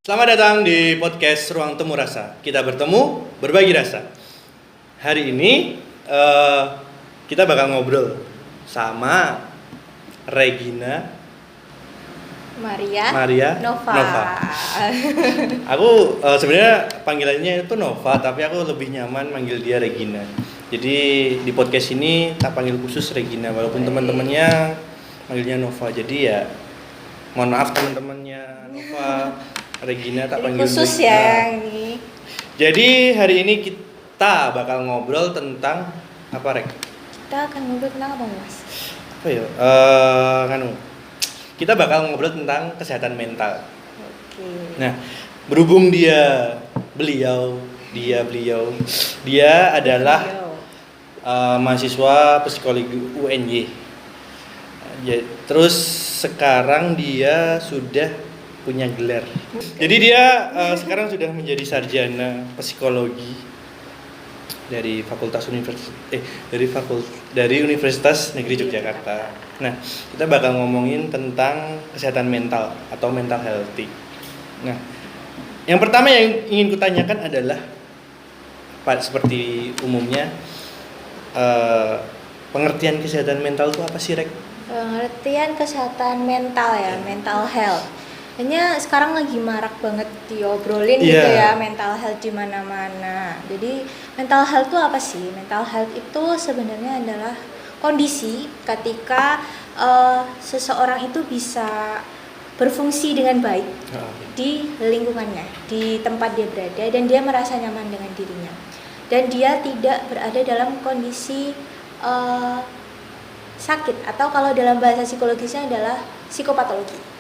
Selamat datang di podcast Ruang Temu Rasa. Kita bertemu, berbagi rasa. Hari ini kita bakal ngobrol sama Regina Maria Nova. Aku sebenarnya panggilannya itu Nova, tapi aku lebih nyaman manggil dia Regina. Jadi di podcast ini tak panggil khusus Regina, walaupun teman-temannya manggilnya Nova. Jadi ya mohon maaf teman-temannya Nova. Regina tak panggil khusus Regina. ya ini. Jadi hari ini kita bakal ngobrol tentang apa, Rek? Kita akan ngobrol tentang apa, Mas? Apa ya? Kita bakal ngobrol tentang kesehatan mental. Oke. Nah, berhubung beliau adalah mahasiswa psikologi UNY. Terus sekarang dia sudah punya gelar. Jadi dia sekarang sudah menjadi sarjana psikologi dari Universitas Negeri Yogyakarta. Nah, kita bakal ngomongin tentang kesehatan mental atau mental healthy. Nah, yang pertama yang ingin kutanyakan adalah seperti umumnya pengertian kesehatan mental itu apa sih, Rek? Pengertian kesehatan mental ya, mental health. Hanya sekarang lagi marak banget diobrolin gitu ya, mental health di mana-mana. Jadi mental health itu apa sih? Mental health itu sebenarnya adalah kondisi ketika seseorang itu bisa berfungsi dengan baik di lingkungannya, di tempat dia berada, dan dia merasa nyaman dengan dirinya. Dan dia tidak berada dalam kondisi sakit, atau kalau dalam bahasa psikologisnya adalah psikopatologi.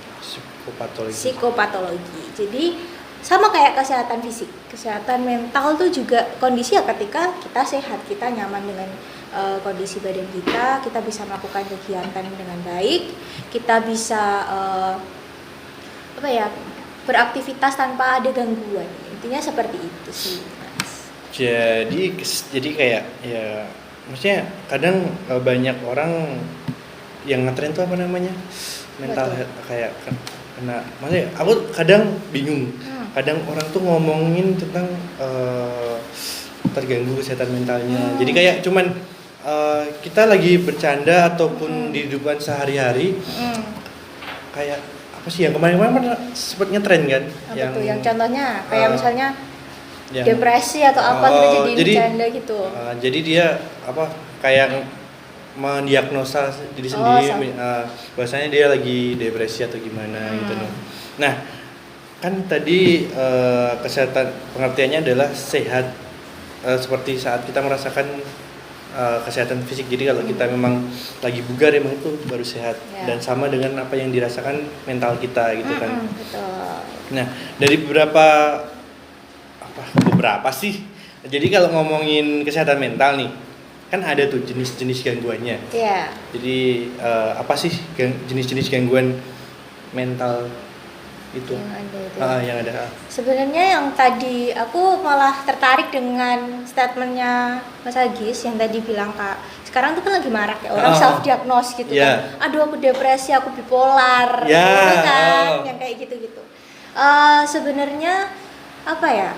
Jadi sama kayak kesehatan fisik, kesehatan mental tuh juga kondisi ya ketika kita sehat, kita nyaman dengan kondisi badan kita bisa melakukan kegiatan dengan baik, kita bisa beraktivitas tanpa ada gangguan. Intinya seperti itu sih, Mas. Jadi kayak ya, maksudnya kadang banyak orang yang ngetren tuh apa namanya? Mental health, kayak kena, maksudnya aku kadang bingung. Kadang orang tuh ngomongin tentang terganggu kesehatan mentalnya. Jadi kayak cuman kita lagi bercanda ataupun di kehidupan sehari-hari. Kayak apa sih yang kemarin-kemarin sempat ngetren kan? Yang contohnya kayak misalnya depresi atau apa gitu, jadi bercanda gitu. Jadi dia kayak mendiagnosa diri sendiri, bahwasanya dia lagi depresi atau gimana gitu loh. Nah, kan tadi kesehatan pengertiannya adalah sehat, seperti saat kita merasakan kesehatan fisik. Jadi kalau kita memang lagi bugar, emang itu baru sehat. Dan sama dengan apa yang dirasakan mental kita gitu kan. Betul. Nah, dari beberapa sih. Jadi kalau ngomongin kesehatan mental nih, kan ada tuh jenis-jenis gangguannya. Iya. Jadi apa sih jenis-jenis gangguan mental itu? Yang ada. Sebenarnya yang tadi aku malah tertarik dengan statementnya Mas Agis yang tadi bilang, Kak, sekarang tuh kan lagi marak ya orang self diagnose gitu kan. Aduh, aku depresi, aku bipolar, gitu kan, yang kayak gitu-gitu. Sebenarnya apa ya?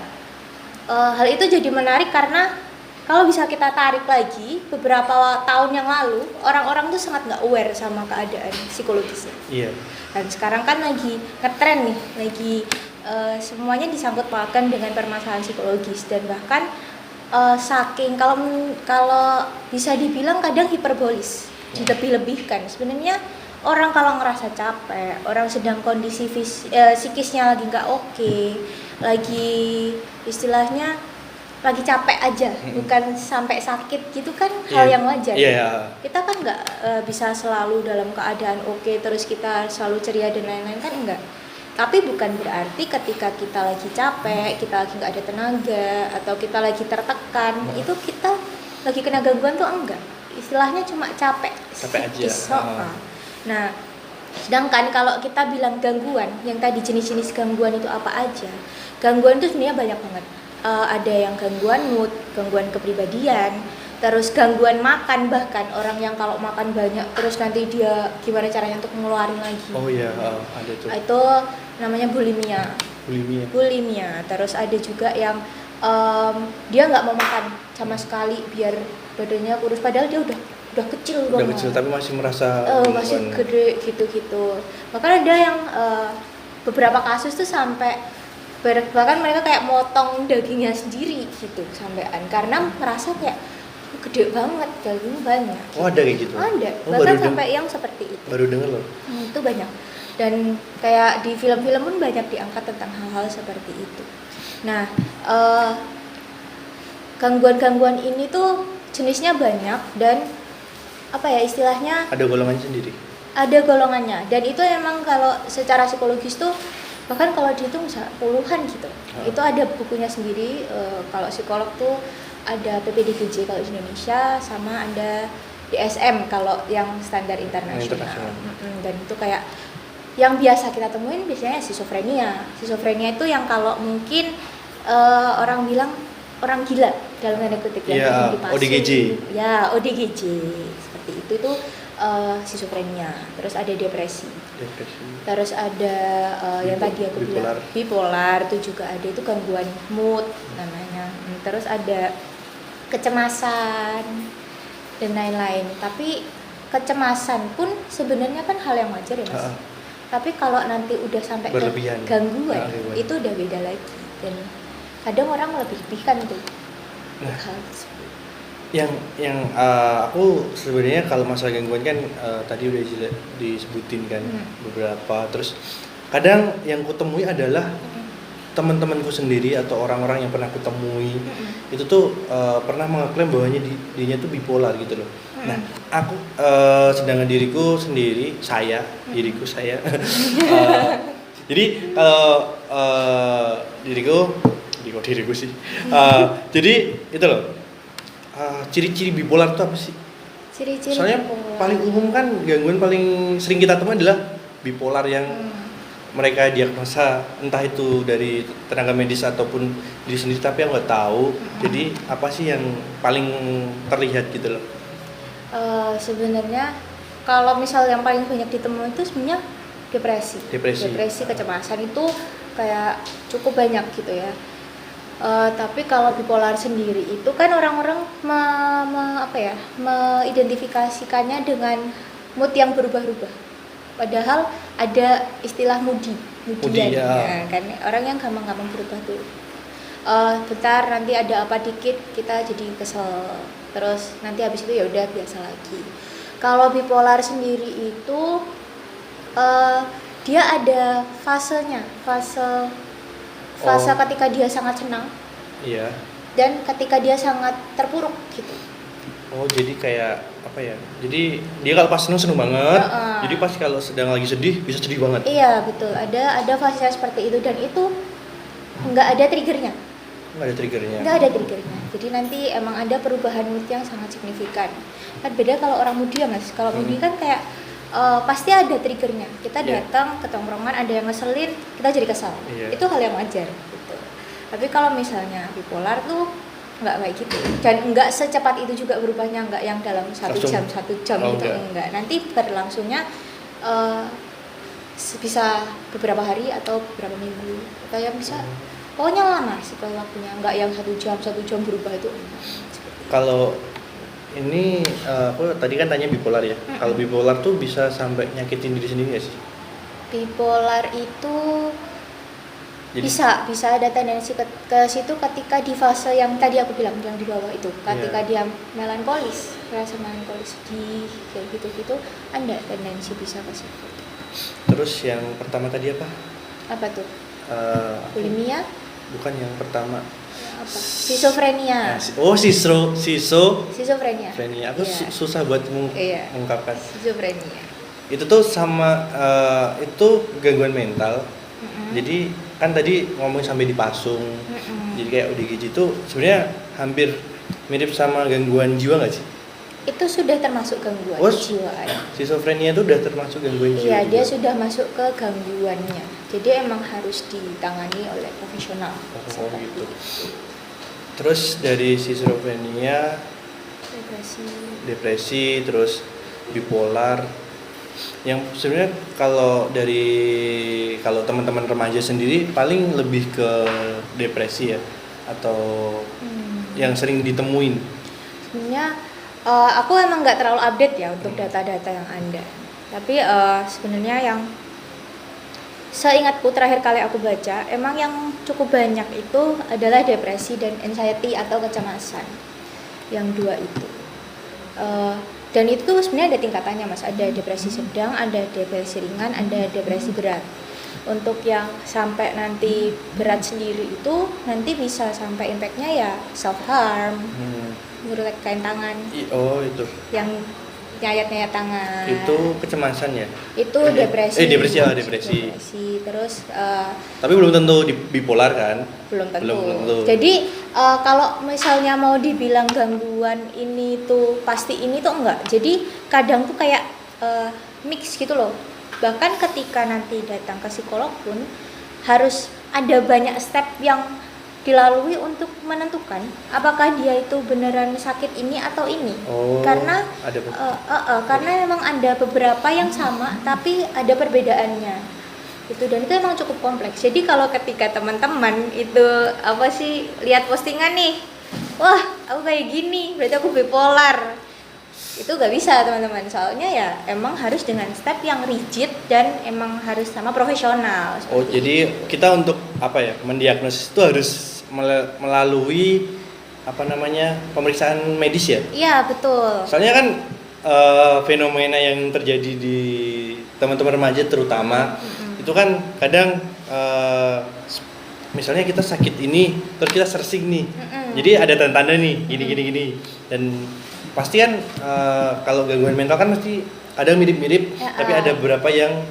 Hal itu jadi menarik karena kalau bisa kita tarik lagi beberapa tahun yang lalu, orang-orang tuh sangat nggak aware sama keadaan psikologisnya. Iya. Dan sekarang kan lagi ngetren nih, semuanya disangkut pautkan dengan permasalahan psikologis, dan bahkan saking kalau bisa dibilang kadang hiperbolis, dilebih-lebihkan. Sebenarnya orang kalau ngerasa capek, orang sedang kondisi psikisnya lagi nggak oke, lagi istilahnya lagi capek aja, bukan sampai sakit gitu kan, hal yang wajar. Kita kan nggak bisa selalu dalam keadaan oke, terus kita selalu ceria dan lain-lain kan, enggak. Tapi bukan berarti ketika kita lagi capek, kita lagi nggak ada tenaga, atau kita lagi tertekan, itu kita lagi kena gangguan tuh enggak. Istilahnya cuma capek aja. Nah, sedangkan kalau kita bilang gangguan, yang tadi jenis-jenis gangguan itu apa aja? Gangguan itu sebenarnya banyak banget. Ada yang gangguan mood, gangguan kepribadian, terus gangguan makan, bahkan orang yang kalau makan banyak terus nanti dia gimana caranya untuk ngeluarin lagi. Ada tuh. Itu namanya bulimia. bulimia. Terus ada juga yang dia nggak mau makan sama sekali biar badannya kurus, padahal dia udah kecil udah banget. kecil tapi masih merasa masih gede gitu. Bahkan ada yang beberapa kasus tuh sampai bahkan mereka kayak motong dagingnya sendiri gitu sampean, karena merasa kayak gede banget, daging banyak. Oh ada kayak gitu? Ada, bahkan sampai yang seperti itu. Baru denger loh. Itu banyak. Dan kayak di film-film pun banyak diangkat tentang hal-hal seperti itu. Nah, gangguan-gangguan ini tuh jenisnya banyak dan apa ya istilahnya? Ada golongan sendiri? Ada golongannya, dan itu emang kalau secara psikologis tuh bahkan kalau dihitung bisa puluhan gitu. Itu ada bukunya sendiri. Kalau psikolog tuh ada PPDGJ kalau di Indonesia, sama ada DSM kalau yang standar internasional. Dan itu kayak yang biasa kita temuin biasanya schizophrenia. Schizophrenia itu yang kalau mungkin orang bilang orang gila dalam tanda kutip yang dipasung. ODGJ. Ya, ODGJ seperti itu schizophrenia. Terus ada depresi. Terus ada yang tadi aku bilang bipolar itu juga ada, itu gangguan mood namanya. Terus ada kecemasan dan lain-lain. Tapi kecemasan pun sebenarnya kan hal yang wajar ya Mas. Tapi kalau nanti udah sampai ke gangguan itu udah beda lagi, dan kadang orang lebih-lebihkan tuh hal tersebut. Yang aku sebenarnya kalau masalah gangguan kan tadi udah disebutin kan beberapa, terus kadang yang kutemui adalah teman-temanku sendiri atau orang-orang yang pernah kutemui itu tuh pernah mengaklaim bahwanya dirinya tuh bipolar gitu loh. Nah, aku sedangkan diriku saya jadi kalau diriku sih jadi itu loh, ciri-ciri bipolar itu apa sih? Ciri-ciri soalnya bipolar. Paling umum kan gangguan paling sering kita temui adalah bipolar yang mereka diagnosa entah itu dari tenaga medis ataupun diri sendiri, tapi yang nggak tahu. Jadi apa sih yang paling terlihat gitu loh? Sebenarnya kalau misal yang paling banyak ditemui itu sebenarnya depresi, kecemasan itu kayak cukup banyak gitu ya. Tapi kalau bipolar sendiri itu kan orang-orang mengidentifikasikannya dengan mood yang berubah-ubah. Padahal ada istilah moody ya. Kan orang yang gampang-gampang berubah tuh. Bentar nanti ada apa dikit kita jadi kesel. Terus nanti habis itu ya udah biasa lagi. Kalau bipolar sendiri itu dia ada fasenya, fase ketika dia sangat senang, dan ketika dia sangat terpuruk gitu. Oh, jadi kayak apa ya? Jadi dia kalau pas seneng banget, jadi pas kalau sedang lagi sedih bisa sedih banget. Iya betul, ada fase seperti itu, dan itu nggak ada triggernya. Nggak ada triggernya. Jadi nanti emang ada perubahan mood yang sangat signifikan. Kan beda kalau orang moody ya Mas. Kalau moody kan kayak pasti ada triggernya. Kita datang ke tongkrongan, ada yang ngeselin, kita jadi kesal. Itu hal yang wajar gitu. Tapi kalau misalnya bipolar tuh nggak kayak gitu, dan nggak secepat itu juga berubahnya, nggak yang dalam satu jam gitu, enggak. Nanti berlangsungnya bisa beberapa hari atau beberapa minggu, atau yang bisa pokoknya lama sih kalau waktunya, nggak yang satu jam berubah itu. Kalau ini aku tadi kan tanya bipolar ya. Kalau bipolar tuh bisa sampai nyakitin diri sendiri nggak sih? Bipolar itu jadi, bisa ada tendensi ke situ ketika di fase yang tadi aku bilang yang di bawah itu, ketika dia melankolis, rasa melankolis sedih kayak gitu ada tendensi bisa ke situ. Terus yang pertama tadi apa? Apa tuh? Bulimia? Bukan, yang pertama. Apa? Schizophrenia. Schizophrenia. Aku susah buat mengungkapkan. Schizophrenia. Itu tuh sama itu gangguan mental. Jadi kan tadi ngomong sampai dipasung. Jadi kayak ODGJ itu sebenarnya hampir mirip sama gangguan jiwa nggak sih? Itu sudah termasuk gangguan kejiwaan. Schizophrenia itu sudah termasuk gangguan jiwa. Iya, dia sudah masuk ke gangguannya. Jadi emang harus ditangani oleh profesional. Oh gitu. Terus dari schizophrenia, depresi, terus bipolar. Yang sebenarnya kalau teman-teman remaja sendiri paling lebih ke depresi ya, atau yang sering ditemuin. Sebenarnya aku emang nggak terlalu update ya untuk data-data yang ada. Tapi sebenarnya yang seingatku terakhir kali aku baca, emang yang cukup banyak itu adalah depresi dan anxiety atau kecemasan. Yang dua itu. Dan itu sebenarnya ada tingkatannya Mas. Ada depresi sedang, ada depresi ringan, ada depresi berat. Untuk yang sampai nanti berat sendiri itu nanti bisa sampai impactnya ya self harm, ngurek kain tangan. Oh itu. Yang nyayat tangan. Itu kecemasan ya? Itu depresi. Depresi. Terus tapi belum tentu bipolar kan? Belum tentu. Jadi kalau misalnya mau dibilang gangguan ini tuh pasti ini tuh enggak. Jadi kadang tuh kayak mix gitu loh. Bahkan ketika nanti datang ke psikolog pun harus ada banyak step yang dilalui untuk menentukan apakah dia itu beneran sakit ini atau ini. Karena karena memang ada beberapa yang sama tapi ada perbedaannya itu, dan itu emang cukup kompleks. Jadi kalau ketika teman-teman itu lihat postingan nih, wah aku kayak gini berarti aku bipolar, itu gak bisa teman-teman, soalnya ya emang harus dengan step yang rigid dan emang harus sama profesional. Jadi kita untuk mendiagnosis itu harus melalui pemeriksaan medis ya? Iya betul. Soalnya kan fenomena yang terjadi di teman-teman remaja terutama itu kan kadang misalnya kita sakit ini terus kita searching nih, jadi ada tanda-tanda nih gini dan pasti kan kalau gangguan mental kan mesti ada mirip-mirip, tapi ada beberapa yang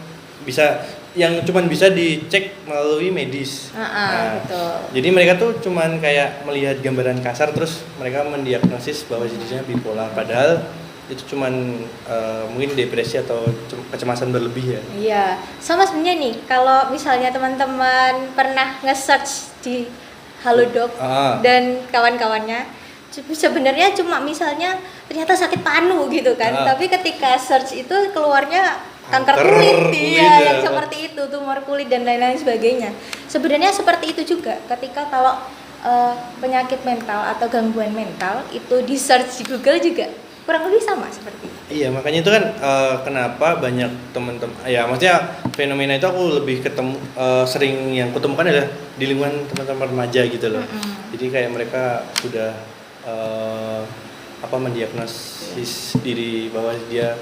cuman bisa dicek melalui medis. Betul. Jadi mereka tuh cuman kayak melihat gambaran kasar terus mereka mendiagnosis bahwa jenisnya bipolar, padahal itu cuman mungkin depresi atau kecemasan berlebih ya. Iya, sama sebenarnya nih kalau misalnya teman-teman pernah nge-search di Halodoc dan kawan-kawannya, sebenarnya cuma misalnya ternyata sakit panu gitu kan, tapi ketika search itu keluarnya kanker kulit yang seperti itu, tumor kulit dan lain-lain sebagainya. Sebenarnya seperti itu juga ketika kalau penyakit mental atau gangguan mental itu di search di Google juga kurang lebih sama seperti itu. Iya, makanya itu kan kenapa banyak teman-teman, ya maksudnya fenomena itu aku lebih sering yang kutemukan adalah di lingkungan teman-teman remaja gitu loh. Jadi kayak mereka sudah mendiagnosis diri bahwa dia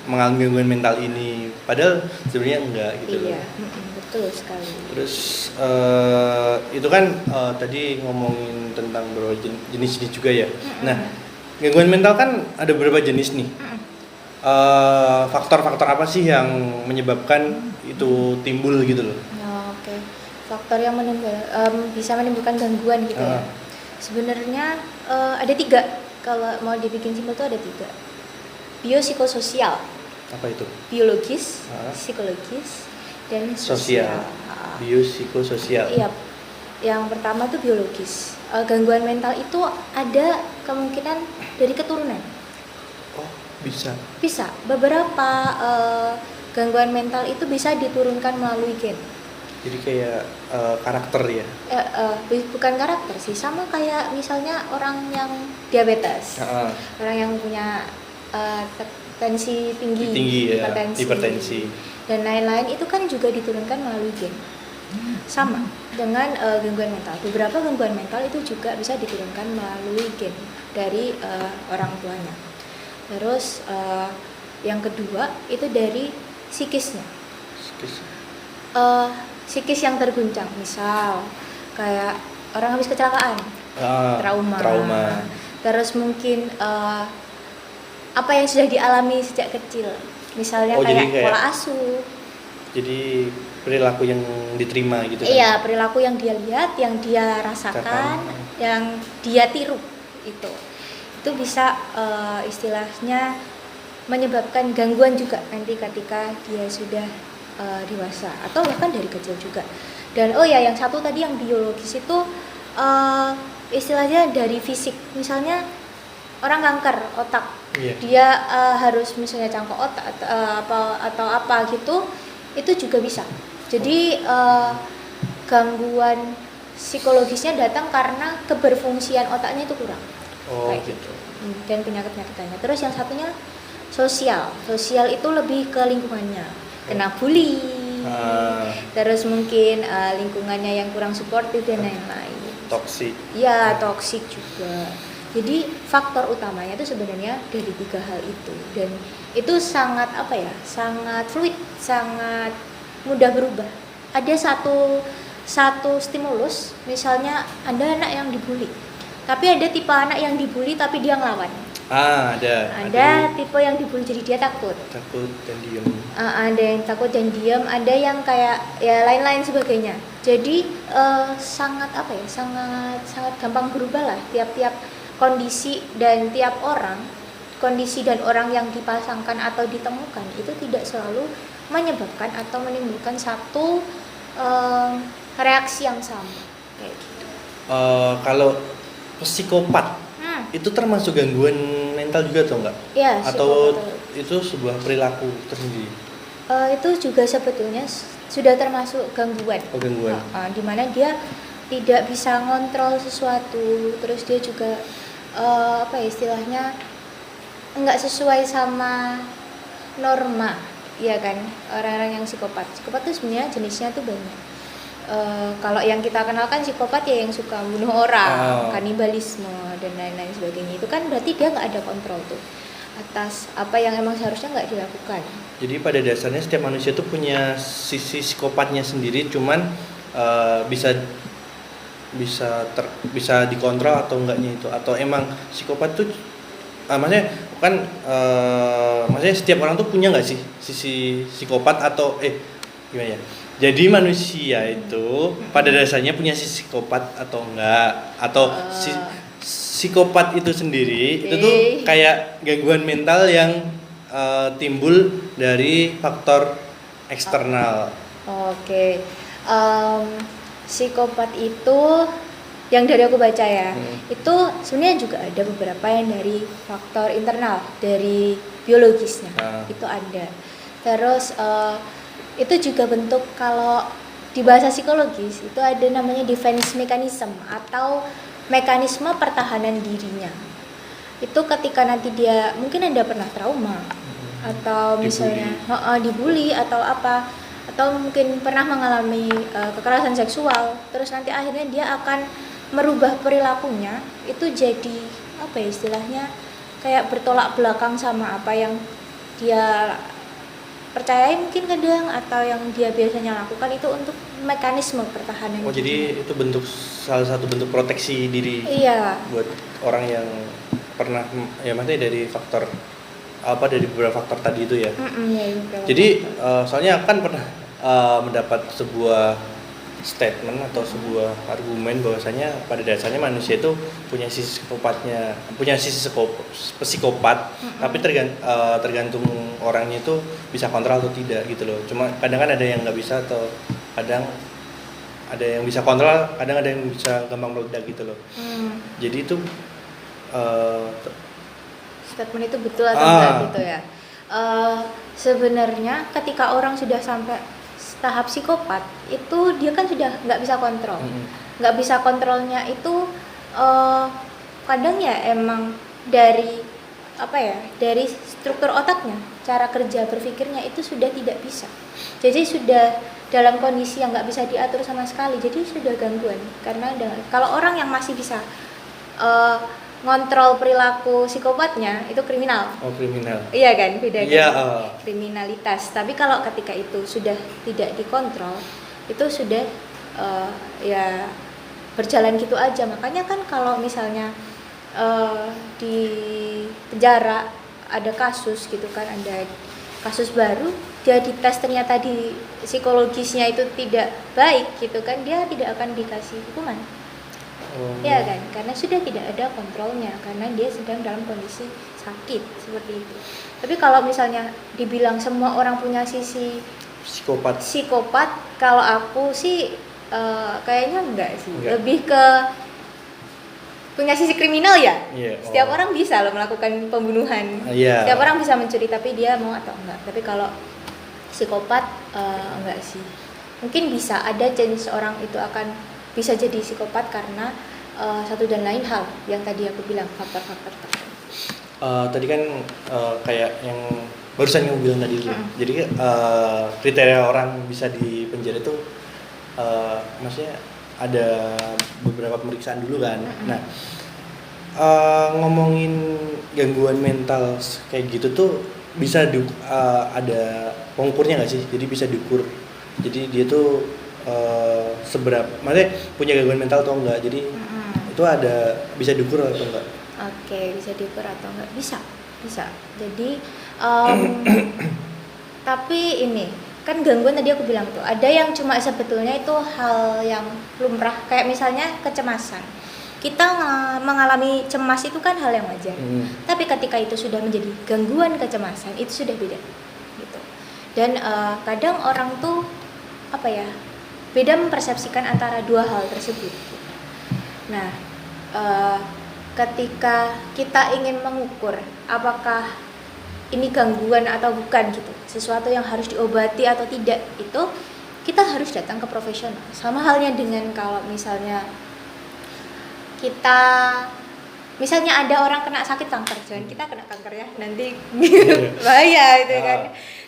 mengalami gangguan mental ini, padahal sebenarnya enggak gitu loh. Iya, betul sekali. Terus itu kan tadi ngomongin tentang beberapa jenis-jenis juga ya. Nah, gangguan mental kan ada beberapa jenis nih. Faktor-faktor apa sih yang menyebabkan itu timbul gitu loh? Oke. Faktor yang bisa menimbulkan gangguan gitu ya. Sebenarnya ada 3. Kalau mau dibikin simpel tuh ada 3. Biopsikososial. Apa itu? Biologis, psikologis, dan sosial. Biopsikososial. Iya. Yang pertama tuh biologis. Gangguan mental itu ada kemungkinan dari keturunan. Oh, bisa. Bisa. Beberapa gangguan mental itu bisa diturunkan melalui gen. Jadi kayak karakter ya? Bukan karakter sih, sama kayak misalnya orang yang diabetes, orang yang punya tensi tinggi ya, hipertensi, dan lain-lain, itu kan juga diturunkan melalui gen. Sama dengan gangguan mental. Beberapa gangguan mental itu juga bisa diturunkan melalui gen dari orang tuanya. Terus yang kedua itu dari psikisnya. Psikis yang terguncang, misal kayak orang habis kecelakaan, trauma. Terus mungkin apa yang sudah dialami sejak kecil, misalnya kayak pola asuh. Jadi perilaku yang diterima gitu kan? Iya, perilaku yang dia lihat, yang dia rasakan, yang dia tiru itu bisa istilahnya menyebabkan gangguan juga nanti ketika dia sudah dewasa atau bahkan dari kecil juga. Dan yang satu tadi yang biologis itu istilahnya dari fisik, misalnya orang kanker otak, Iya. dia harus misalnya cangkok otak atau apa gitu, itu juga bisa. Jadi gangguan psikologisnya datang karena keberfungsian otaknya itu kurang. Oh Kayak gitu. Dan penyakit-penyakit lainnya. Terus yang satunya sosial itu lebih ke lingkungannya, kena bully, terus mungkin lingkungannya yang kurang suportif dan lain-lain. Toksik. Ya, toksik juga. Jadi faktor utamanya itu sebenarnya dari 3 hal itu, dan itu sangat sangat fluid, sangat mudah berubah. Ada satu stimulus, misalnya ada anak yang dibully, tapi ada tipe anak yang dibully tapi dia ngelawan. Ada tipe yang dibully jadi dia takut dan diem. Ada yang takut dan diam, ada yang kayak ya lain-lain sebagainya. Jadi sangat sangat gampang berubah lah tiap-tiap kondisi dan tiap orang. Kondisi dan orang yang dipasangkan atau ditemukan itu tidak selalu menyebabkan atau menimbulkan satu reaksi yang sama kayak gitu. Kalau psikopat itu termasuk gangguan mental juga atau enggak? Ya, atau itu sebuah perilaku tersendiri? Itu juga sebetulnya sudah termasuk gangguan. Gangguan. Di mana dia tidak bisa ngontrol sesuatu, terus dia juga istilahnya enggak sesuai sama norma, ya kan? Orang-orang yang psikopat itu sebenarnya jenisnya tuh banyak. Kalau yang kita kenal kan psikopat ya yang suka bunuh orang, kanibalisme dan lain-lain sebagainya. Itu kan berarti dia nggak ada kontrol tuh atas apa yang emang seharusnya nggak dilakukan. Jadi pada dasarnya setiap manusia tuh punya sisi psikopatnya sendiri, cuman bisa dikontrol atau enggaknya itu, atau emang psikopat tuh maksudnya kan maksudnya setiap orang tuh punya nggak sih sisi psikopat atau gimana ya? Jadi manusia itu pada dasarnya punya sisi psikopat atau enggak, atau psikopat itu sendiri itu tuh kayak gangguan mental yang timbul dari faktor eksternal. Oke. Psikopat itu yang dari aku baca ya, itu sebenarnya juga ada beberapa yang dari faktor internal, dari biologisnya itu ada. Terus itu juga bentuk, kalau di bahasa psikologis itu ada namanya defense mechanism atau mekanisme pertahanan dirinya. Itu ketika nanti dia mungkin ada pernah trauma atau misalnya dibully atau apa, atau mungkin pernah mengalami kekerasan seksual, terus nanti akhirnya dia akan merubah perilakunya itu jadi istilahnya kayak bertolak belakang sama apa yang dia percayai mungkin kadang, atau yang dia biasanya lakukan itu untuk mekanisme pertahanan. Jadi itu salah satu bentuk proteksi diri. Iya. Buat orang yang pernah ya maksudnya dari beberapa faktor tadi itu ya. Jadi soalnya kan pernah mendapat sebuah statement atau sebuah argumen bahwasanya pada dasarnya manusia itu punya sisi psikopat, tapi tergantung orangnya itu bisa kontrol atau tidak gitu loh. Cuma kadang kan ada yang nggak bisa, atau kadang ada yang bisa kontrol, kadang ada yang bisa gampang meledak gitu loh. Jadi itu statement itu betul atau enggak gitu ya. Sebenarnya ketika orang sudah sampai tahap psikopat itu dia kan sudah nggak bisa kontrol. Nggak bisa kontrolnya itu kadang ya emang dari dari struktur otaknya, cara kerja berpikirnya itu sudah tidak bisa. Jadi sudah dalam kondisi yang nggak bisa diatur sama sekali, jadi sudah gangguan. Karena kalau orang yang masih bisa ngontrol perilaku psikopatnya itu kriminal. Kriminal. Iya kan, beda kan? Iya. Kriminalitas. Tapi kalau ketika itu sudah tidak dikontrol, itu sudah ya berjalan gitu aja. Makanya kan kalau misalnya di penjara ada kasus gitu kan, ada kasus baru, dia dites ternyata di psikologisnya itu tidak baik gitu kan, dia tidak akan dikasih hukuman. Ya kan, karena sudah tidak ada kontrolnya, karena dia sedang dalam kondisi sakit seperti itu. Tapi kalau misalnya dibilang semua orang punya sisi psikopat, kalau aku sih kayaknya enggak sih. Lebih ke punya sisi kriminal ya. Setiap Oh. orang bisa loh melakukan pembunuhan. Iya. Setiap orang bisa mencuri tapi dia mau atau enggak. Tapi kalau psikopat enggak sih. Mungkin bisa ada chance orang itu akan bisa jadi psikopat karena satu dan lain hal yang tadi aku bilang faktor-faktor tertentu. Tadi kan kayak yang barusan kamu bilang tadi tuh. Jadi kriteria orang bisa di penjara itu maksudnya ada beberapa pemeriksaan dulu kan. Nah, ngomongin gangguan mental kayak gitu tuh bisa ada pengukurnya nggak sih? Jadi bisa diukur. Jadi dia tuh seberapa, maksudnya punya gangguan mental atau enggak? Jadi itu ada bisa diukur atau enggak? Oke, bisa diukur atau enggak? Bisa. Jadi tapi ini kan gangguan tadi aku bilang tuh ada yang cuma sebetulnya itu hal yang lumrah, kayak misalnya kecemasan. Kita mengalami cemas itu kan hal yang wajar. Tapi ketika itu sudah menjadi gangguan kecemasan itu sudah beda gitu. Dan kadang orang tuh beda mempersepsikan antara dua hal tersebut. Nah, ketika kita ingin mengukur apakah ini gangguan atau bukan gitu, sesuatu yang harus diobati atau tidak, itu kita harus datang ke profesional. Sama halnya dengan kalau misalnya misalnya ada orang kena sakit kanker, jangan kita kena kanker ya, nanti bahaya itu kan.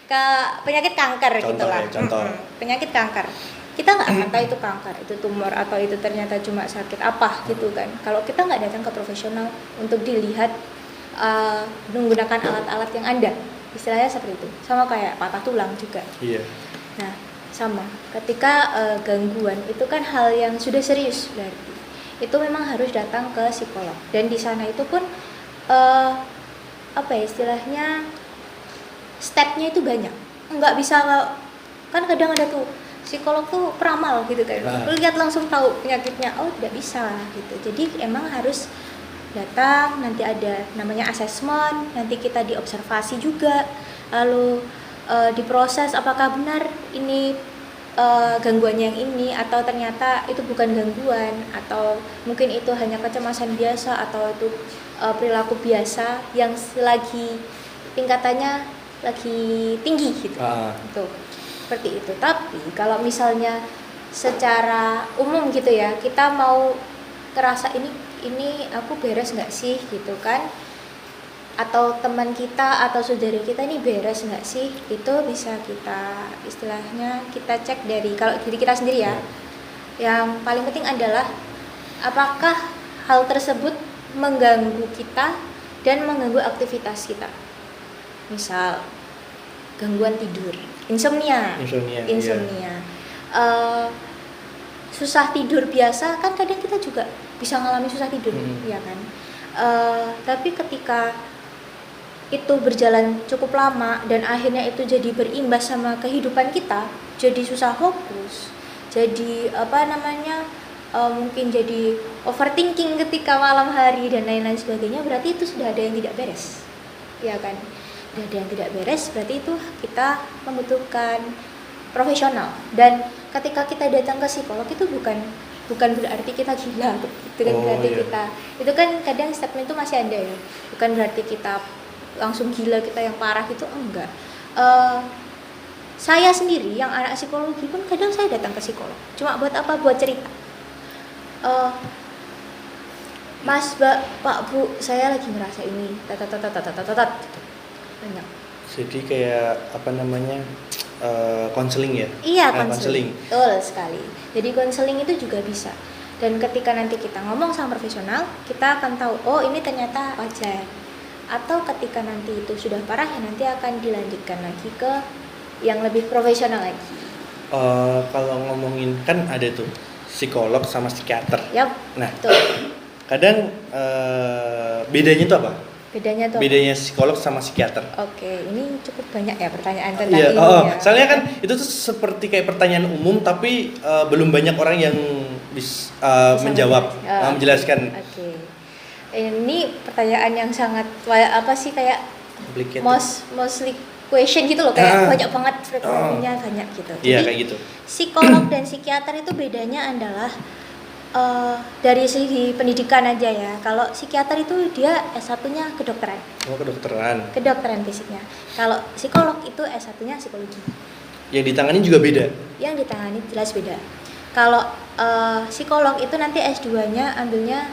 Ke penyakit kanker gitulah. Contoh. Penyakit kanker. Kita nggak akan tahu itu kanker, itu tumor atau itu ternyata cuma sakit apa gitu kan. Kalau kita nggak datang ke profesional untuk dilihat menggunakan alat-alat yang ada, istilahnya seperti itu. Sama kayak patah tulang juga. Iya. Nah, sama. Ketika gangguan itu kan hal yang sudah serius berarti. Itu memang harus datang ke psikolog. Dan di sana itu pun istilahnya stepnya itu banyak. Nggak bisa kan kadang ada tuh psikolog tuh peramal gitu kan. Lihat langsung tahu penyakitnya. Oh, tidak bisa gitu. Jadi emang harus datang, nanti ada namanya asesmen, nanti kita diobservasi juga, lalu diproses apakah benar ini gangguannya yang ini atau ternyata itu bukan gangguan, atau mungkin itu hanya kecemasan biasa atau itu perilaku biasa yang lagi tingkatannya lagi tinggi gitu. Itu seperti itu. Tapi kalau misalnya secara umum gitu ya, kita mau kerasa ini aku beres nggak sih gitu kan, atau teman kita atau saudara kita ini beres nggak sih, itu bisa kita istilahnya kita cek dari kalau diri kita sendiri ya. Yang paling penting adalah apakah hal tersebut mengganggu kita dan mengganggu aktivitas kita. Misal gangguan tidur, insomnia. Iya. Susah tidur biasa kan kadang kita juga bisa mengalami susah tidur, ya kan. Tapi ketika itu berjalan cukup lama dan akhirnya itu jadi berimbas sama kehidupan kita, jadi susah fokus, jadi mungkin jadi overthinking ketika malam hari dan lain-lain sebagainya, berarti itu sudah ada yang tidak beres, ya kan. Sudah ada yang tidak beres, berarti itu kita membutuhkan profesional. Dan ketika kita datang ke psikolog itu bukan berarti kita gila, bukan berarti kita itu kan kadang statement itu masih ada ya, bukan berarti kita langsung gila, kita yang parah gitu, enggak. Saya sendiri yang anak psikologi pun kadang saya datang ke psikolog cuma buat apa, buat cerita, Mas, Pak, Bu, saya lagi merasa ini banyak. Jadi kayak konseling ya? Iya, konseling. Betul sekali. Jadi konseling itu juga bisa. Dan ketika nanti kita ngomong sama profesional, kita akan tahu, oh ini ternyata wajar. Atau ketika nanti itu sudah parah, ya nanti akan dilanjutkan lagi ke yang lebih profesional lagi. Kalau ngomongin kan ada tuh psikolog sama psikiater. Yap. Nah, betul. Kadang bedanya tuh apa? Bedanya psikolog sama psikiater. Oke, ini cukup banyak ya pertanyaan tentang ini. Ya. Soalnya kan itu tuh seperti kayak pertanyaan umum, tapi belum banyak orang yang bisa menjawab, menjelaskan. Oke. Ini pertanyaan yang sangat kayak mostly question gitu loh, kayak banyak banget frekuensinya banyak gitu. Iya, kayak gitu. Psikolog dan psikiater itu bedanya adalah dari segi pendidikan aja ya. Kalau psikiater itu dia S1-nya kedokteran. Oh, kedokteran. Kedokteran basicnya. Kalau psikolog itu S1-nya psikologi. Yang ditangani juga beda. Yang ditangani jelas beda. Kalau psikolog itu nanti S2-nya ambilnya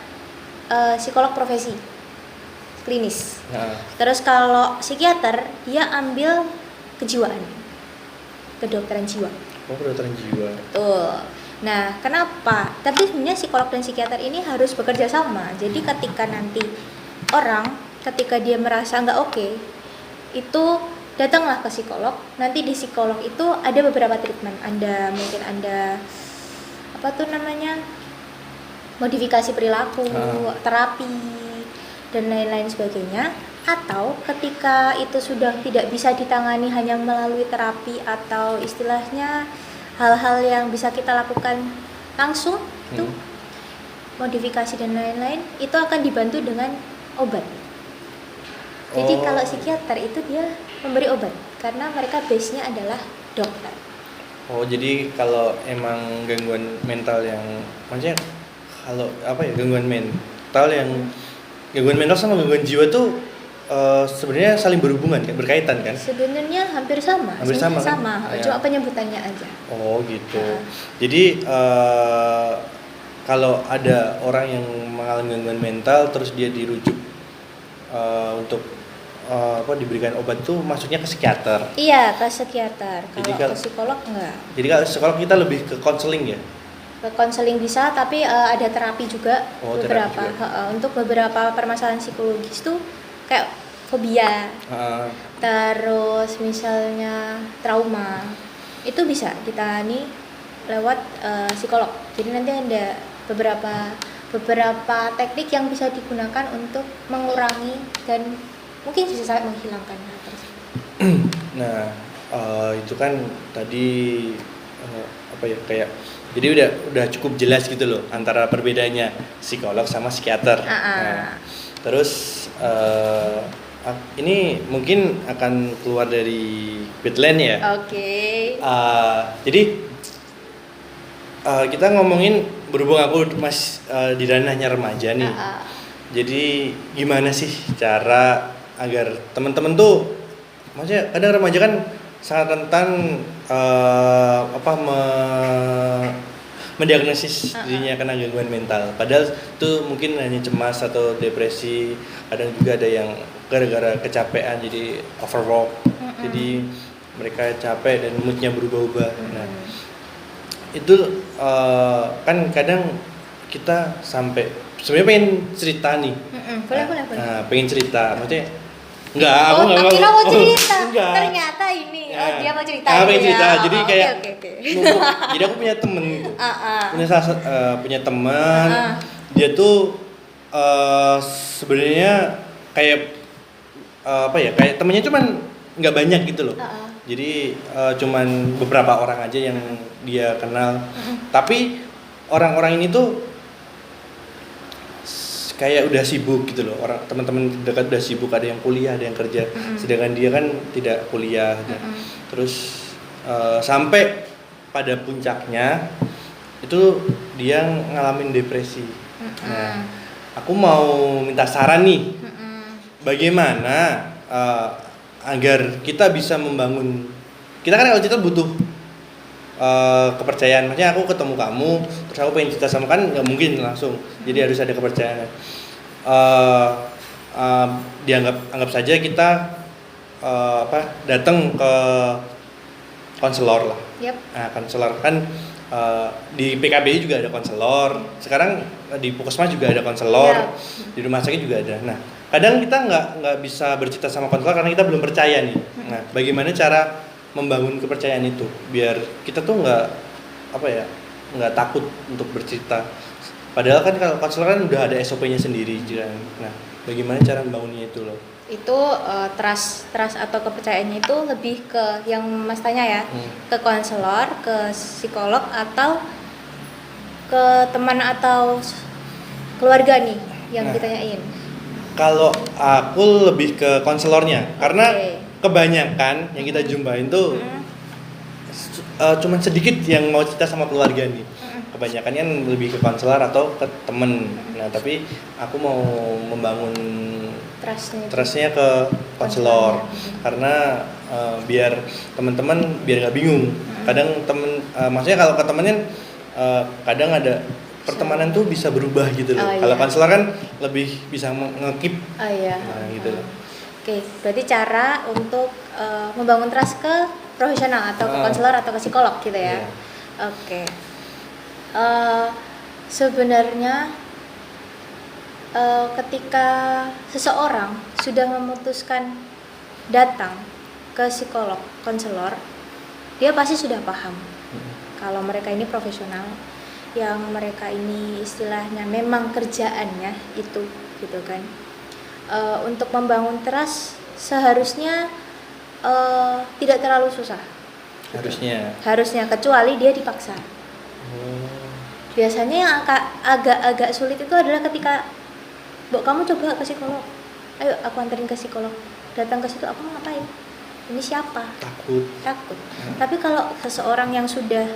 psikolog profesi klinis. Nah, Terus kalau psikiater dia ambil kejiwaan, kedokteran jiwa. oh, kedokteran jiwa. Betul. Nah, kenapa? Tapi sebenarnya psikolog dan psikiater ini harus bekerja sama. Jadi ketika nanti orang ketika dia merasa nggak oke, itu datanglah ke psikolog. Nanti di psikolog itu ada beberapa treatment. Mungkin Anda apa tuh namanya? Modifikasi perilaku, terapi dan lain-lain sebagainya. Atau ketika itu sudah tidak bisa ditangani hanya melalui terapi atau istilahnya hal-hal yang bisa kita lakukan langsung itu modifikasi dan lain-lain itu akan dibantu dengan obat. Jadi kalau psikiater itu dia memberi obat karena mereka base-nya adalah dokter. Oh, jadi kalau emang gangguan mental yang maksudnya kalau apa ya, gangguan mental sama gangguan jiwa tuh sebenarnya saling berhubungan kan, berkaitan kan? Sebenarnya hampir sama. Kan? Cuma penyebutannya aja. Oh, gitu. Jadi kalau ada orang yang mengalami gangguan mental terus dia dirujuk untuk diberikan obat tuh maksudnya ke psikiater. Iya, ke psikiater. Jadi Kalau ke psikolog enggak. Jadi kalau psikolog kita lebih ke konseling ya? Ke konseling bisa, tapi ada terapi juga beberapa. Terapi juga. Untuk beberapa permasalahan psikologis tuh kayak fobia, terus misalnya trauma, itu bisa ditangani lewat psikolog. Jadi nanti ada beberapa teknik yang bisa digunakan untuk mengurangi dan mungkin bisa sangat menghilangkan hal tersebut. Nah, itu kan tadi kayak jadi udah cukup jelas gitu loh antara perbedaannya psikolog sama psikiater. Nah, terus ini mungkin akan keluar dari Badland ya. Oke. Jadi kita ngomongin berhubung aku di ranahnya remaja nih. Jadi gimana sih cara agar teman-teman tuh, maksudnya kadang remaja kan sangat rentan mendiagnosis dirinya kena gangguan mental. Padahal itu mungkin hanya cemas atau depresi. Kadang juga ada yang gara-gara kecapean jadi overwork. Jadi mereka capek dan moodnya berubah-ubah. Nah, itu kan kadang kita sampai sebenarnya pengen cerita nih. Boleh. Nah, pengen cerita, maksudnya aku nggak mau. Kira mau cerita. Enggak. Ternyata ini dia mau cerita. Pengen cerita. Jadi kayak okay. Jadi aku punya temen gitu. Punya teman. Dia tuh sebenarnya kayak kayak temennya cuman nggak banyak gitu loh. Jadi cuman beberapa orang aja yang dia kenal. Tapi orang-orang ini tuh kayak udah sibuk gitu loh, orang teman-teman dekat udah sibuk, ada yang kuliah, ada yang kerja, sedangkan dia kan tidak kuliah. Terus sampai pada puncaknya itu dia ngalamin depresi. Nah, aku mau minta saran nih, bagaimana agar kita bisa membangun, kita kan kalau cerita butuh kepercayaan, maksudnya aku ketemu kamu terus aku pengen cerita sama kan nggak mungkin langsung, jadi harus ada kepercayaan. Anggap saja kita datang ke konselor lah. Nah, konselor kan di PKBI juga ada konselor, sekarang di Puskesmas juga ada konselor, di rumah sakit juga ada. Nah, kadang kita nggak bisa bercerita sama konselor karena kita belum percaya nih. Nah, bagaimana cara membangun kepercayaan itu biar kita tuh nggak takut untuk bercerita, padahal kan kalau konselor kan udah ada SOP-nya sendiri. Nah, bagaimana cara membangunnya itu loh? Itu trust atau kepercayaannya itu lebih ke yang Mas tanya ya, ke konselor, ke psikolog, atau ke teman atau keluarga nih yang ditanyain. Kalau aku lebih ke konselornya, karena kebanyakan yang kita jumpain tuh cuman sedikit yang mau cerita sama keluarga nih. kebanyakan kan lebih ke konselor atau ke temen. Nah tapi aku mau membangun trustnya ke konselor karena biar teman-teman biar nggak bingung. Kadang maksudnya kalau ke temen kan kadang ada pertemanan tuh bisa berubah gitu loh. Kalau konselor kan lebih bisa ngekip. Nah gitu loh. Oke, berarti cara untuk membangun trust ke profesional atau ke konselor atau ke psikolog gitu ya. Oke. Sebenarnya ketika seseorang sudah memutuskan datang ke psikolog, konselor, dia pasti sudah paham kalau mereka ini profesional, yang mereka ini istilahnya memang kerjaannya itu gitu kan. Untuk membangun trust seharusnya tidak terlalu susah. Harusnya kecuali dia dipaksa. Biasanya yang agak sulit itu adalah ketika kamu coba ke psikolog, ayo aku anterin ke psikolog, datang ke situ aku mau ngapain, ini siapa, takut. Tapi kalau seseorang yang sudah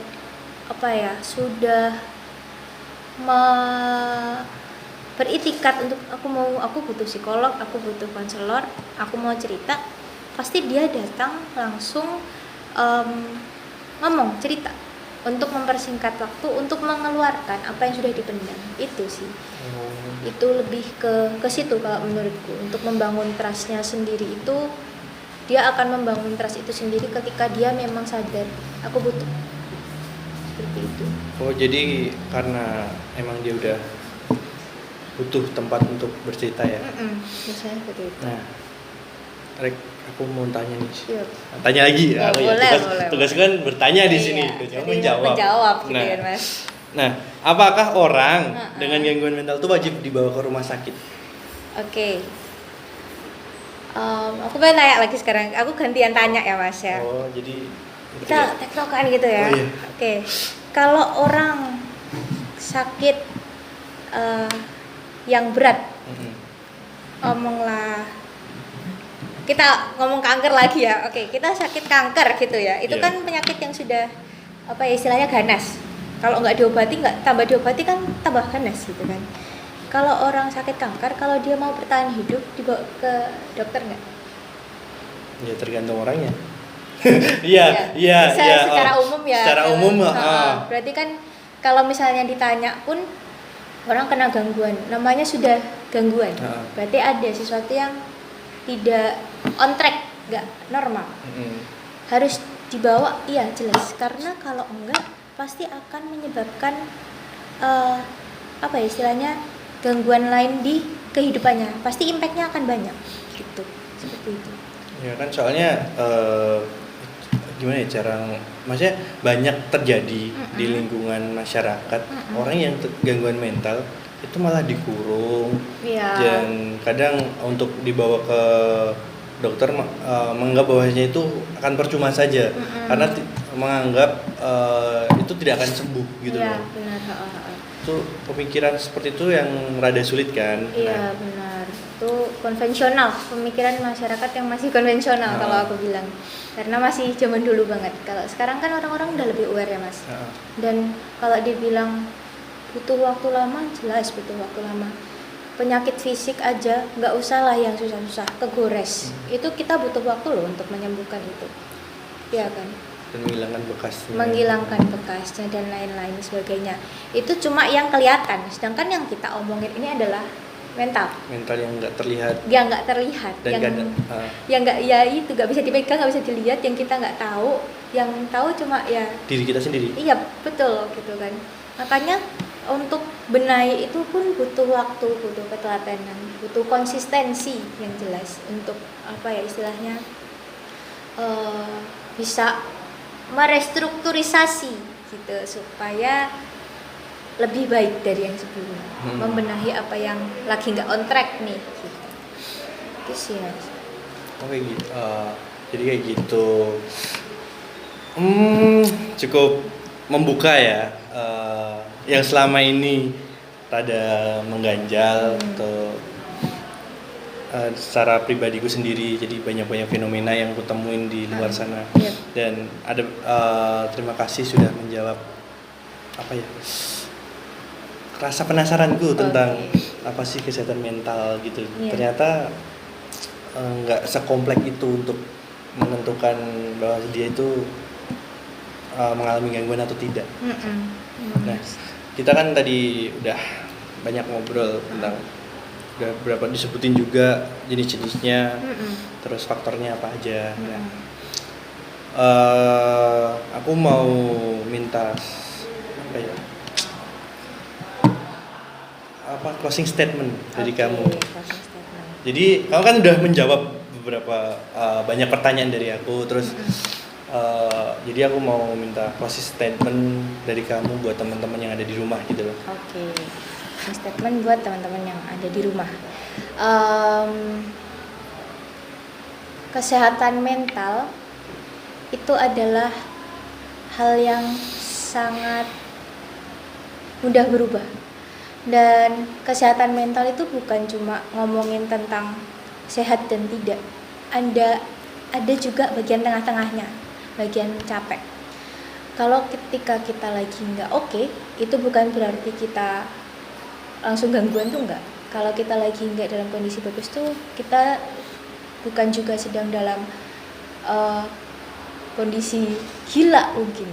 beritikat untuk aku butuh psikolog, aku butuh konselor, aku mau cerita, pasti dia datang langsung ngomong, cerita, untuk mempersingkat waktu, untuk mengeluarkan apa yang sudah dipendam. Itu sih. Itu lebih ke situ kalau menurutku. Untuk membangun trustnya sendiri itu, dia akan membangun trust itu sendiri ketika dia memang sadar aku butuh. Seperti itu. Oh, jadi karena emang dia udah butuh tempat untuk bercerita ya? Biasanya seperti itu. Nah, Rek, aku mau tanya nih. Siap. Tanya lagi. Boleh. Tugas kan bertanya di sini. Menjawab gitu ya, Mas. Nah, apakah orang dengan gangguan mental itu wajib dibawa ke rumah sakit? Oke. Aku pengen tanya lagi sekarang. Aku gantian tanya ya, Mas ya. Oh, jadi kita tektokan gitu ya. Oh, iya. Oke. Kalau orang sakit yang berat, kita ngomong kanker lagi ya. Oke, kita sakit kanker gitu ya. Itu kan penyakit yang sudah istilahnya ganas. Kalau nggak diobati, tambah diobati kan tambah ganas gitu kan. Kalau orang sakit kanker, kalau dia mau bertahan hidup, dibawa ke dokter nggak? Ya tergantung orangnya. Secara umum ya. Secara umum. Berarti kan kalau misalnya ditanya pun orang kena gangguan, namanya sudah gangguan. Berarti ada sesuatu yang tidak on track, nggak normal. Harus dibawa, iya jelas. Karena kalau enggak pasti akan menyebabkan istilahnya gangguan lain di kehidupannya. Pasti impactnya akan banyak, gitu. Seperti itu. Ya kan soalnya gimana ya maksudnya banyak terjadi di lingkungan masyarakat orang yang gangguan mental itu malah dikurung dan kadang untuk dibawa ke dokter menganggap bahwasanya itu akan percuma saja karena menganggap itu tidak akan sembuh gitu loh. Benar. Itu pemikiran seperti itu yang rada sulit kan. Iya benar, itu konvensional, pemikiran masyarakat yang masih konvensional kalau aku bilang, karena masih zaman dulu banget. Kalau sekarang kan orang-orang udah lebih aware ya Mas. Dan kalau dibilang butuh waktu lama, jelas butuh waktu lama. Penyakit fisik aja nggak usah lah yang susah-susah, kegores. Itu kita butuh waktu loh untuk menyembuhkan itu, ya kan? Dan menghilangkan bekasnya dan lain-lain sebagainya. Itu cuma yang kelihatan, sedangkan yang kita omongin ini adalah mental yang nggak terlihat, dan yang nggak, ya itu nggak bisa dipegang, nggak bisa dilihat, yang kita nggak tahu, yang tahu cuma ya diri kita sendiri. Iya betul gitu kan. Makanya untuk benahi itu pun butuh waktu, butuh ketelatenan, butuh konsistensi yang jelas untuk istilahnya bisa merestrukturisasi gitu supaya lebih baik dari yang sebelumnya, membenahi apa yang lagi nggak on track nih gitu. Itu sih Mas. Oke gitu. Jadi kayak gitu. Cukup membuka ya. Yang selama ini rada mengganjal atau secara pribadiku sendiri, jadi banyak fenomena yang kutemuin di luar sana. Dan ada terima kasih sudah menjawab apa ya, rasa penasaranku tentang Oke. apa sih kesehatan mental gitu. Iya. Ternyata nggak sekompleks itu untuk menentukan bahwa dia itu mengalami gangguan atau tidak. Nah, kita kan tadi udah banyak ngobrol tentang, udah berapa disebutin juga jenis-jenisnya, terus faktornya apa aja. Nah, aku mau minta apa ya, closing statement dari kamu. Closing statement. Jadi kamu kan udah menjawab beberapa banyak pertanyaan dari aku, terus jadi aku mau minta closing statement dari kamu buat teman-teman yang ada di rumah gitu loh. Oke. Closing statement buat teman-teman yang ada di rumah. Kesehatan mental itu adalah hal yang sangat mudah berubah. Dan kesehatan mental itu bukan cuma ngomongin tentang sehat dan tidak. Ada juga bagian tengah-tengahnya, bagian capek. Kalau ketika kita lagi nggak oke, itu bukan berarti kita langsung gangguan tuh enggak. Kalau kita lagi nggak dalam kondisi bagus tuh, kita bukan juga sedang dalam kondisi gila mungkin.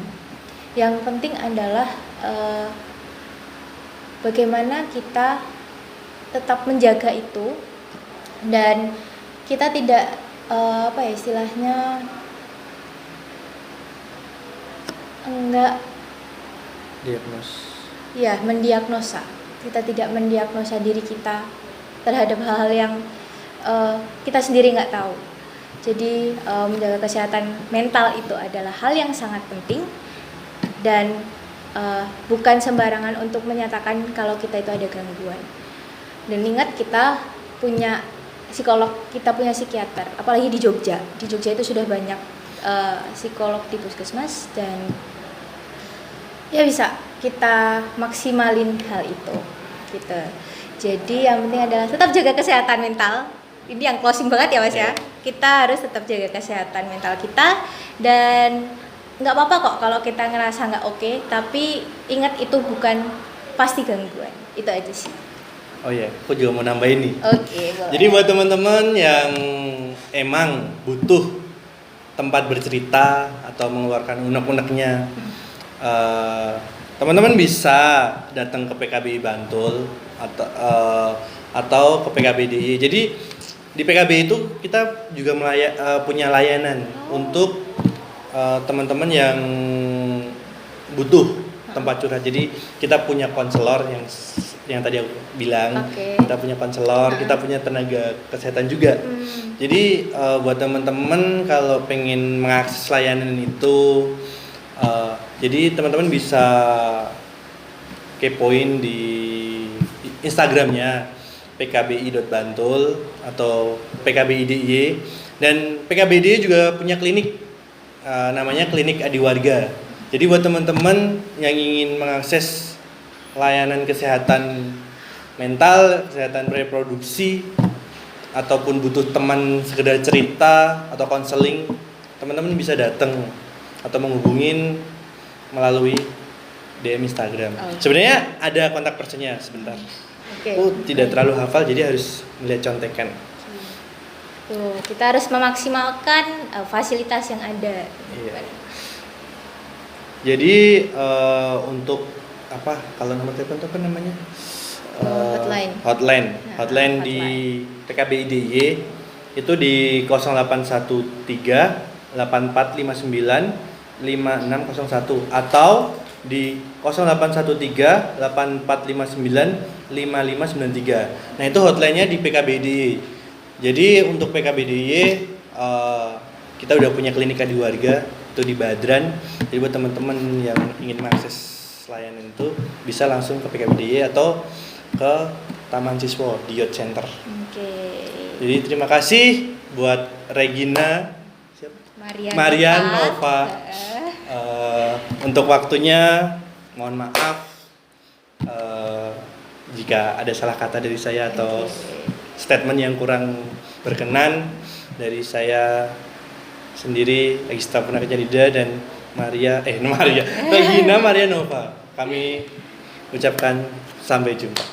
Yang penting adalah bagaimana kita tetap menjaga itu dan kita tidak istilahnya enggak mendiagnosa. Kita tidak mendiagnosa diri kita terhadap hal-hal yang kita sendiri nggak tahu. Jadi menjaga kesehatan mental itu adalah hal yang sangat penting dan bukan sembarangan untuk menyatakan kalau kita itu ada gangguan. Dan ingat, kita punya psikolog, kita punya psikiater, apalagi di Jogja. Di Jogja itu sudah banyak psikolog di puskesmas dan ya bisa kita maksimalin hal itu gitu. Jadi yang penting adalah tetap jaga kesehatan mental. Ini yang closing banget ya Mas ya. Kita harus tetap jaga kesehatan mental kita dan nggak apa-apa kok kalau kita ngerasa nggak oke, tapi ingat itu bukan pasti gangguan. Itu aja sih. Oh ya, aku juga mau nambahin nih. Oke, boleh. Jadi buat teman-teman yang emang butuh tempat bercerita atau mengeluarkan unek-uneknya, teman-teman bisa datang ke PKBI Bantul atau ke PKBDI. Jadi di PKBI itu kita juga punya layanan untuk teman-teman yang butuh tempat curhat. Jadi kita punya konselor yang tadi aku bilang. Kita punya konselor, kita punya tenaga kesehatan juga. Jadi buat teman-teman kalau pengen mengakses layanan itu, jadi teman-teman bisa kepoin di Instagramnya pkbi.bantul atau pkbi.diy. Dan PKBDIY juga punya klinik, namanya Klinik Adiwarga. Jadi buat teman-teman yang ingin mengakses layanan kesehatan mental, kesehatan reproduksi, ataupun butuh teman sekedar cerita atau konseling, teman-teman bisa datang atau menghubungin melalui DM Instagram. Sebenarnya ada kontak personnya sebentar. Tidak terlalu hafal, jadi harus melihat contekan. Kita harus memaksimalkan fasilitas yang ada. Iya. Jadi untuk kalau nomor telepon itu apa namanya? Hotline di PKBIDY itu di 0813 8459 5601 atau di 0813 8459 5593. Nah, itu hotline-nya di PKBIDY. Jadi untuk PKBDIY kita udah punya klinik Adiwarga itu di Badran. Jadi buat teman-teman yang ingin mengakses layanan itu bisa langsung ke PKBDIY atau ke Taman Siswa di Youth Center. Jadi terima kasih buat Regina, Marian Nova untuk waktunya. Mohon maaf jika ada salah kata dari saya atau statement yang kurang berkenan dari saya sendiri, Regista Purnakerja dan Regina Maria Nova. kami ucapkan sampai jumpa.